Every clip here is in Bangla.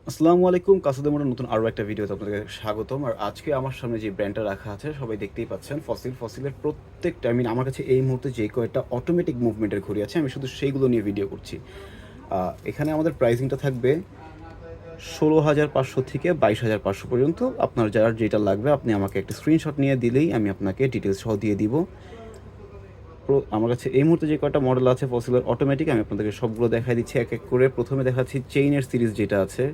আসসালামু আলাইকুম। কাসুদের মোড়ের নতুন আরও একটা ভিডিওতে আপনাদের স্বাগতম। আর আজকে আমার সামনে যে ব্র্যান্ডটা রাখা আছে সবাই দেখতেই পাচ্ছেন ফসিল। ফসিলের প্রত্যেকটা আমার কাছে এই মুহূর্তে যে কয়েকটা অটোমেটিক মুভমেন্টের ঘড়ি আছে আমি শুধু সেইগুলো নিয়ে ভিডিও করছি। এখানে আমাদের প্রাইসিংটা থাকবে ১৬,৫০০ থেকে ২২,৫০০ পর্যন্ত। আপনার যার যেটা লাগবে আপনি আমাকে একটা স্ক্রিনশট নিয়ে দিলেই আমি আপনাকে ডিটেলস সহ দিয়ে দিব। আমার কাছে এই মুহূর্তে যে কয়টা মডেল আছে ফসিলের অটোমেটিক আমি আপনাদেরকে সবগুলো দেখাই দিচ্ছি এক এক করে। প্রথমে দেখাচ্ছি চেইনের সিরিজ যেটা আছে,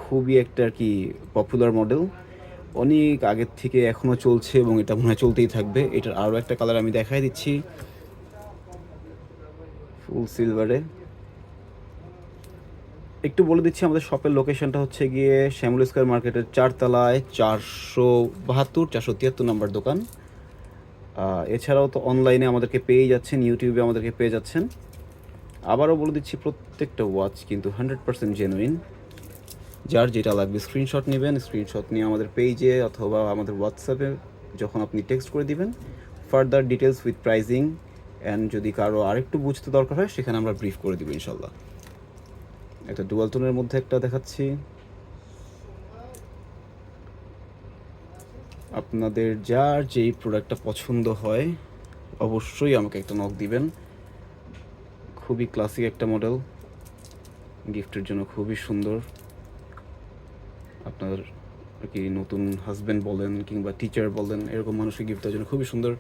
খুবই একটা আর কি পপুলার মডেল। অনেক আগের থেকে এখনও চলছে এবং এটা মনে হয় চলতেই থাকবে। এটার আরও একটা কালার আমি দেখাই দিচ্ছি ফুল সিলভারে। একটু বলে দিচ্ছি আমাদের শপের লোকেশনটা হচ্ছে গিয়ে শ্যামল স্কয়ার মার্কেটের ৪ তলায় ৪৭২ ৪৭৩ নম্বর দোকান। এছাড়াও তো অনলাইনে আমাদেরকে পেয়ে যাচ্ছেন, ইউটিউবে আমাদেরকে পেয়ে যাচ্ছেন। আবারও বলে দিচ্ছি প্রত্যেকটা ওয়াচ কিন্তু 100% জেনুইন। যার যেটা লাগবে স্ক্রিনশট নেবেন, স্ক্রিনশট নিয়ে আমাদের পেজে অথবা আমাদের হোয়াটসঅ্যাপে যখন আপনি টেক্সট করে দিবেন further details with pricing and যদি কারো আরেকটু বুঝতে দরকার হয় সেখানে আমরা ব্রিফ করে দিব ইনশাল্লাহ। একটা ডুয়াল টোনের মধ্যে একটা দেখাচ্ছি। আপনাদের যার যেই প্রোডাক্টটা পছন্দ হয় অবশ্যই আমাকে একটা নক দিবেন। খুবই ক্লাসিক একটা মডেল, গিফটের জন্য খুবই সুন্দর। আপনার আর কি নতুন হাজব্যান্ড বলেন কিংবা টিচার বলেন এরকম মানুষকে গিফট দেওয়ার জন্য খুবই সুন্দর।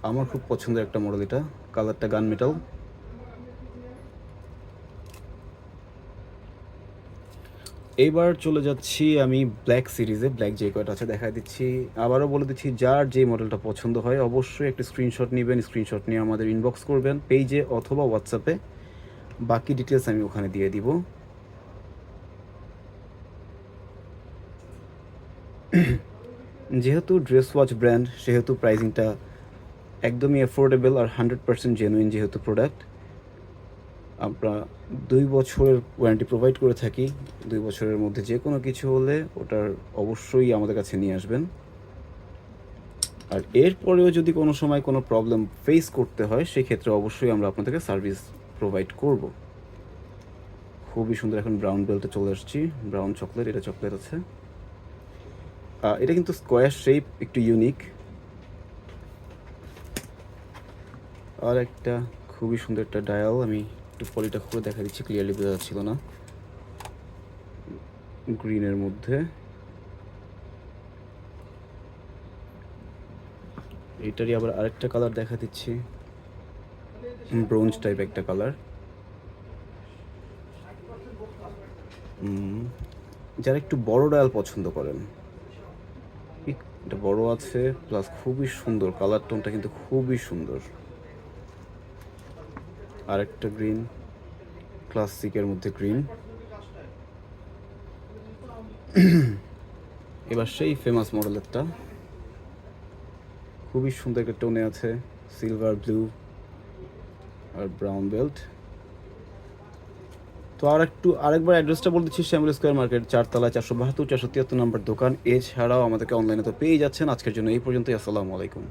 আমার খুব পছন্দের একটা মডেল এটা, কালারটা গান মেটাল। এইবার চলে যাচ্ছি আমি ব্ল্যাক সিরিজে। ব্ল্যাক যে কয়টা আছে দেখা দিচ্ছি। আবারও বলে দিচ্ছি যার যে মডেলটা পছন্দ হয় অবশ্যই একটা স্ক্রিনশট নেবেন, স্ক্রিনশট নিয়ে আমাদের ইনবক্স করবেন পেজে অথবা হোয়াটসঅ্যাপে। বাকি ডিটেলস আমি ওখানে দিয়ে দিব। যেহেতু ড্রেস ওয়াচ ব্র্যান্ড সেহেতু প্রাইসিংটা একদমই অ্যাফোর্ডেবল আর 100% জেনুইন যেহেতু প্রোডাক্ট। আমরা ২ বছরের ওয়ারেন্টি প্রোভাইড করে থাকি। ২ বছরের মধ্যে যে কোনো কিছু হলে ওটার অবশ্যই আমাদের কাছে নিয়ে আসবেন। আর এরপরেও যদি কোনো সময় কোনো প্রবলেম ফেস করতে হয় সেক্ষেত্রে অবশ্যই আমরা আপনাদেরকে সার্ভিস প্রোভাইড করব। খুবই সুন্দর। এখন ব্রাউন বেল্টে চলে আসছি, ব্রাউন চকলেট, এটা চকলেট আছে। এটা কিন্তু স্কোয়ার শেপ, একটু ইউনিক। আর একটা খুবই সুন্দর একটা ডায়াল, আমি একটু পলিটা খুলে দেখা দিচ্ছি, ক্লিয়ারলি বোঝা যাচ্ছিল না। গ্রিনের মধ্যে এইটারই আবার আরেকটা কালার দেখা দিচ্ছি, ব্রোঞ্জ টাইপ একটা কালার। যারা একটু বড় ডায়াল পছন্দ করেন, এটা বড় আছে প্লাস খুবই সুন্দর, কালার টোনটা কিন্তু খুবই সুন্দর। আরেকটা গ্রিন, ক্লাসিকের মধ্যে গ্রিন। এবার সেই ফেমাস মডেলেরটা খুবই সুন্দর একটা টোনে আছে, সিলভার ব্লু আর ব্রাউন বেল্ট। তো আরেকবার অ্যাড্রেসটা বলে দিচ্ছি, শ্যামল স্কোয়ার মার্কেট ৪ তলায় ৪৭২ ৪৭৩ নম্বর দোকান। এছাড়াও আমাদেরকে অনলাইনে তো পেয়ে যাচ্ছেন। আজকের জন্য এই পর্যন্তই। আসসালামু আলাইকুম।